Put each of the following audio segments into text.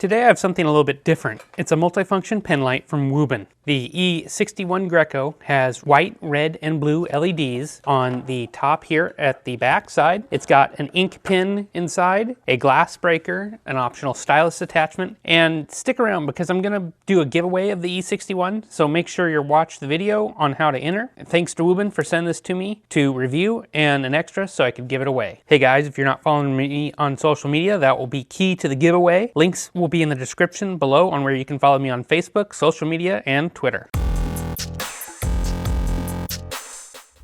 Today I have something a little bit different. It's a multifunction pen light from Wuben. The E61 Gecko has white, red, and blue LEDs on the top here at the back side. It's got an ink pen inside, a glass breaker, an optional stylus attachment, and stick around because I'm going to do a giveaway of the E61, so make sure you watch the video on how to enter. Thanks to Wuben for sending this to me to review and an extra so I could give it away. Hey guys, if you're not following me on social media, that will be key to the giveaway. Links will be in the description below on where you can follow me on Facebook, social media, and Twitter.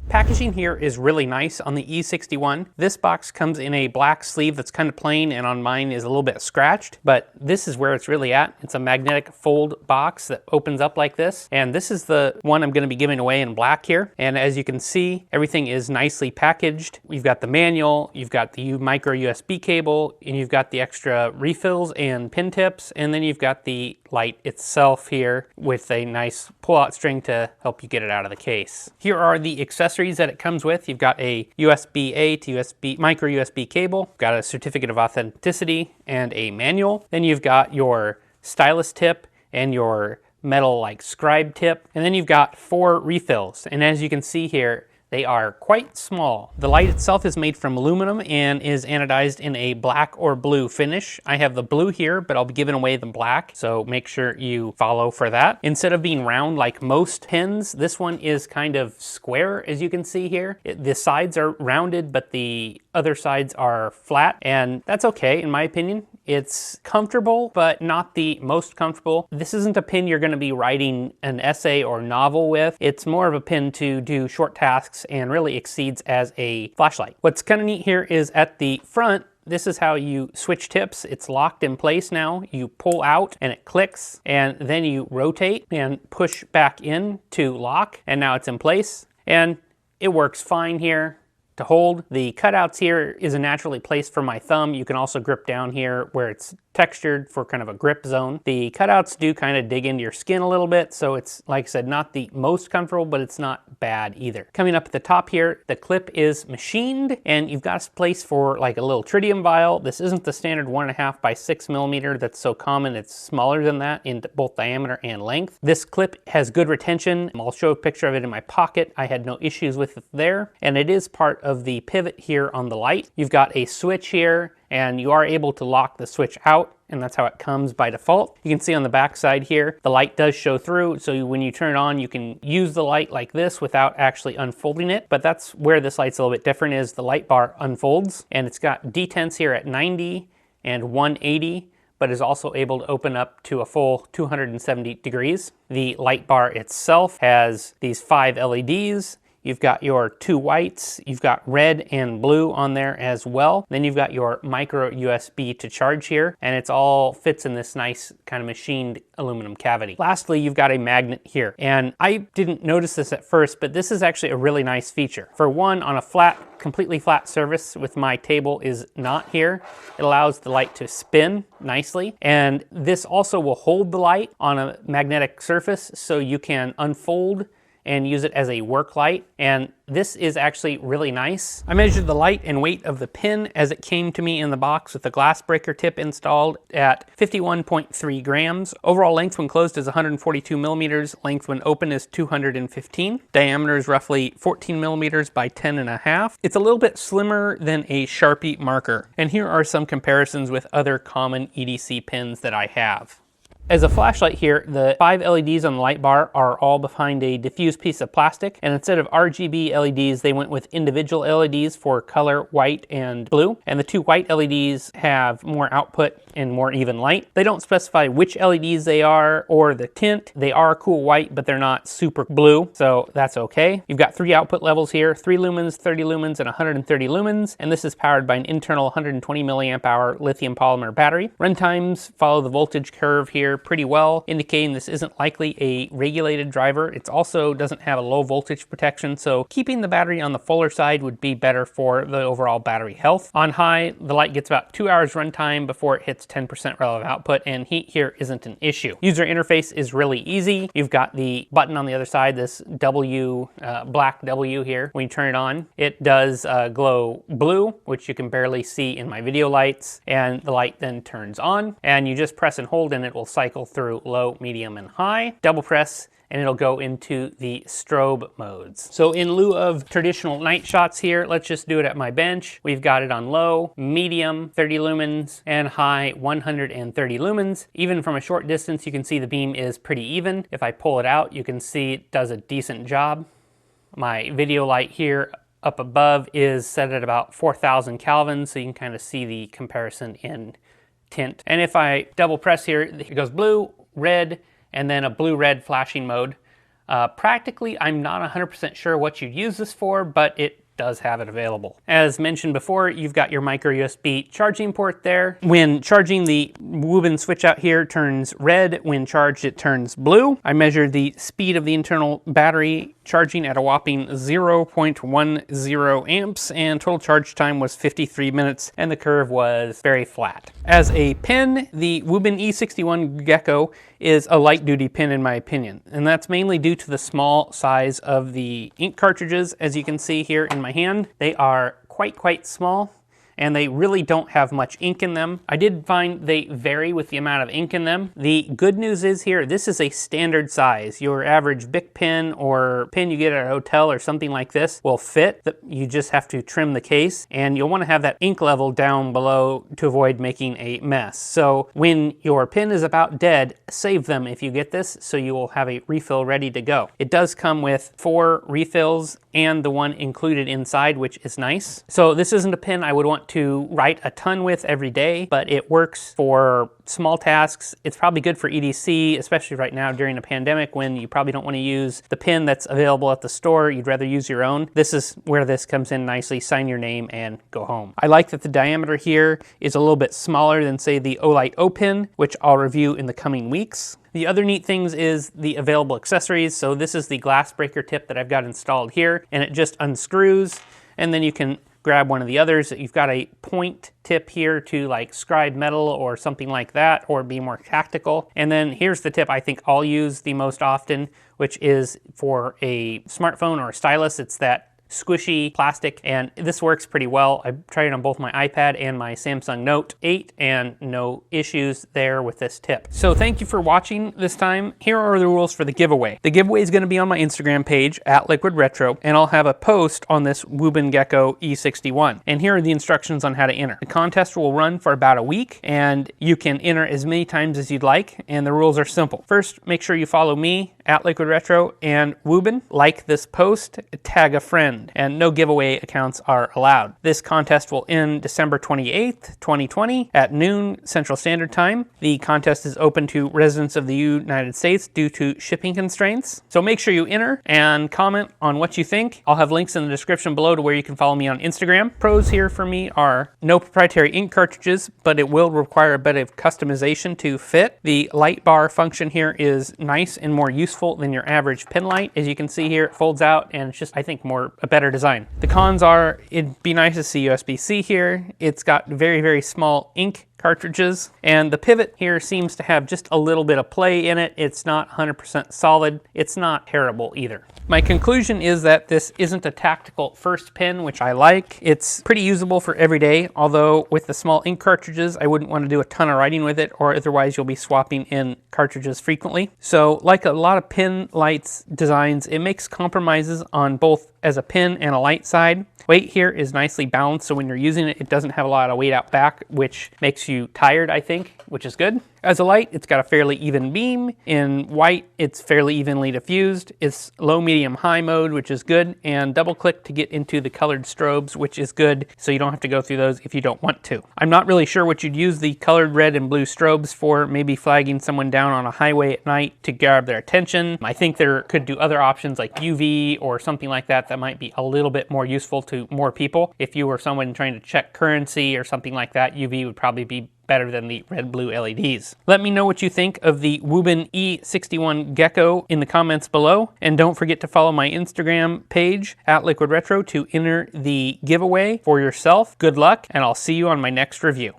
Packaging here is really nice on the E61. This box comes in a black sleeve that's kind of plain, and on mine is a little bit scratched, but this is where it's really at. It's a magnetic fold box that opens up like this, and this is the one I'm going to be giving away in black here. And as you can see, everything is nicely packaged. You've got the manual, you've got the micro USB cable, and you've got the extra refills and pin tips, and then you've got the light itself here with a nice pull-out string to help you get it out of the case. Here are the accessories that it comes with. You've got a USB-A to USB micro USB cable, got a certificate of authenticity and a manual. Then you've got your stylus tip and your metal like scribe tip, and then you've got 4 refills. And as you can see here, they are quite small. The light itself is made from aluminum and is anodized in a black or blue finish. I have the blue here, but I'll be giving away the black, so make sure you follow for that. Instead of being round like most pens, this one is kind of square, as you can see here. The sides are rounded, but the other sides are flat, and that's okay in my opinion. It's comfortable, but not the most comfortable. This isn't a pen you're going to be writing an essay or novel with. It's more of a pen to do short tasks and really exceeds as a flashlight. What's kind of neat here is at the front, this is how you switch tips. It's locked in place now. You pull out and it clicks, and then you rotate and push back in to lock, and now it's in place. And it works fine here to hold. The cutouts here is a naturally placed for my thumb. You can also grip down here where it's textured for kind of a grip zone. The cutouts do kind of dig into your skin a little bit, so it's, like I said, not the most comfortable, but it's not bad either. Coming up at the top here, the clip is machined, and you've got a place for like a little tritium vial. This isn't the standard 1.5 by 6 millimeter that's so common. It's smaller than that in both diameter and length. This clip has good retention. I'll show a picture of it in my pocket. I had no issues with it there, and it is part of the pivot here on the light. You've got a switch here, and you are able to lock the switch out, and that's how it comes by default. You can see on the back side here, the light does show through, so when you turn it on, you can use the light like this without actually unfolding it. But that's where this light's a little bit different, is the light bar unfolds, and it's got detents here at 90 and 180, but is also able to open up to a full 270 degrees. The light bar itself has these 5 LEDs. You've got your 2 whites, you've got red and blue on there as well. Then you've got your micro USB to charge here, and it's all fits in this nice kind of machined aluminum cavity. Lastly, you've got a magnet here, and I didn't notice this at first, but this is actually a really nice feature. For one, on a flat, completely flat surface with my table is not here, it allows the light to spin nicely, and this also will hold the light on a magnetic surface, so you can unfold and use it as a work light, and this is actually really nice. I measured the light and weight of the pen as it came to me in the box with the glass breaker tip installed at 51.3 grams. Overall length when closed is 142 millimeters. Length when open is 215. Diameter is roughly 14 millimeters by 10.5. It's a little bit slimmer than a Sharpie marker. And here are some comparisons with other common EDC pens that I have. As a flashlight here, the 5 LEDs on the light bar are all behind a diffused piece of plastic, and instead of RGB LEDs, they went with individual LEDs for color, white and blue, and the 2 white LEDs have more output and more even light. They don't specify which LEDs they are or the tint. They are cool white, but they're not super blue, so that's okay. You've got 3 output levels here, 3 lumens, 30 lumens, and 130 lumens, and this is powered by an internal 120 milliamp hour lithium polymer battery. Run times follow the voltage curve here, pretty well, indicating this isn't likely a regulated driver. It also doesn't have a low voltage protection, so keeping the battery on the fuller side would be better for the overall battery health. On high, the light gets about 2 hours runtime before it hits 10% relative output, and heat here isn't an issue. User interface is really easy. You've got the button on the other side, this W, black W here. When you turn it on, it does glow blue, which you can barely see in my video lights, and the light then turns on, and you just press and hold and it will cycle through low, medium, and high. Double press and it'll go into the strobe modes. So in lieu of traditional night shots here, let's just do it at my bench. We've got it on low, medium, 30 lumens, and high, 130 lumens. Even from a short distance, you can see the beam is pretty even. If I pull it out, you can see it does a decent job. My video light here up above is set at about 4,000 Kelvin, so you can kind of see the comparison in tint. And if I double press here, it goes blue, red, and then a blue-red flashing mode. Practically, I'm not 100% sure what you'd use this for, but it does have it available. As mentioned before, you've got your micro USB charging port there. When charging, the Wuben switch out here turns red. When charged, it turns blue. I measured the speed of the internal battery charging at a whopping 0.10 amps, and total charge time was 53 minutes, and the curve was very flat. As a pen, the Wuben E61 Gecko is a light-duty pen in my opinion, and that's mainly due to the small size of the ink cartridges. As you can see here in my hand, they are quite small, and they really don't have much ink in them. I did find they vary with the amount of ink in them. The good news is here, this is a standard size. Your average Bic pen or pen you get at a hotel or something like this will fit. You just have to trim the case, and you'll want to have that ink level down below to avoid making a mess. So when your pen is about dead, save them if you get this, so you will have a refill ready to go. It does come with 4 refills and the one included inside, which is nice. So this isn't a pen I would want to write a ton with every day, but it works for small tasks. It's probably good for EDC, especially right now during a pandemic when you probably don't want to use the pen that's available at the store. You'd rather use your own. This is where this comes in nicely. Sign your name and go home. I like that the diameter here is a little bit smaller than, say, the Olight O pen, which I'll review in the coming weeks. The other neat things is the available accessories. So this is the glass breaker tip that I've got installed here, and it just unscrews, and then you can grab one of the others. You've got a point tip here to like scribe metal or something like that, or be more tactical. And then here's the tip I think I'll use the most often, which is for a smartphone or a stylus. It's that squishy plastic, and this works pretty well. I tried it on both my iPad and my Samsung Note 8, and no issues there with this tip. So thank you for watching this time. Here are the rules for the giveaway. The giveaway is going to be on my Instagram page at Liquid Retro, and I'll have a post on this Wuben Gecko E61. And here are the instructions on how to enter. The contest will run for about a week, and you can enter as many times as you'd like, and the rules are simple. First, make sure you follow me at Liquid Retro and Wuben, like this post, tag a friend, and no giveaway accounts are allowed. This contest will end December 28th, 2020 at noon Central Standard Time. The contest is open to residents of the United States due to shipping constraints. So make sure you enter and comment on what you think. I'll have links in the description below to where you can follow me on Instagram. Pros here for me are no proprietary ink cartridges, but it will require a bit of customization to fit. The light bar function here is nice and more useful than your average pen light. As you can see here, it folds out, and it's just, I think, a better design. The cons are, it'd be nice to see USB-C here. It's got very small ink cartridges, and the pivot here seems to have just a little bit of play in it. It's not 100% solid. It's not terrible either. My conclusion is that this isn't a tactical first pen, which I like. It's pretty usable for every day, although with the small ink cartridges, I wouldn't want to do a ton of writing with it, or otherwise you'll be swapping in cartridges frequently. So like a lot of pen lights designs, it makes compromises on both as a pen and a light side. Weight here is nicely balanced, so when you're using it, it doesn't have a lot of weight out back, which makes you tired, I think, which is good. As a light, it's got a fairly even beam. In white, it's fairly evenly diffused. It's low, medium, high mode, which is good, and double click to get into the colored strobes, which is good, so you don't have to go through those if you don't want to. I'm not really sure what you'd use the colored red and blue strobes for, maybe flagging someone down on a highway at night to grab their attention. I think there could do other options like UV or something like that might be a little bit more useful to more people. If you were someone trying to check currency or something like that, UV would probably be better than the red-blue LEDs. Let me know what you think of the Wuben E61 Gecko in the comments below, and don't forget to follow my Instagram page at Liquid Retro to enter the giveaway for yourself. Good luck, and I'll see you on my next review.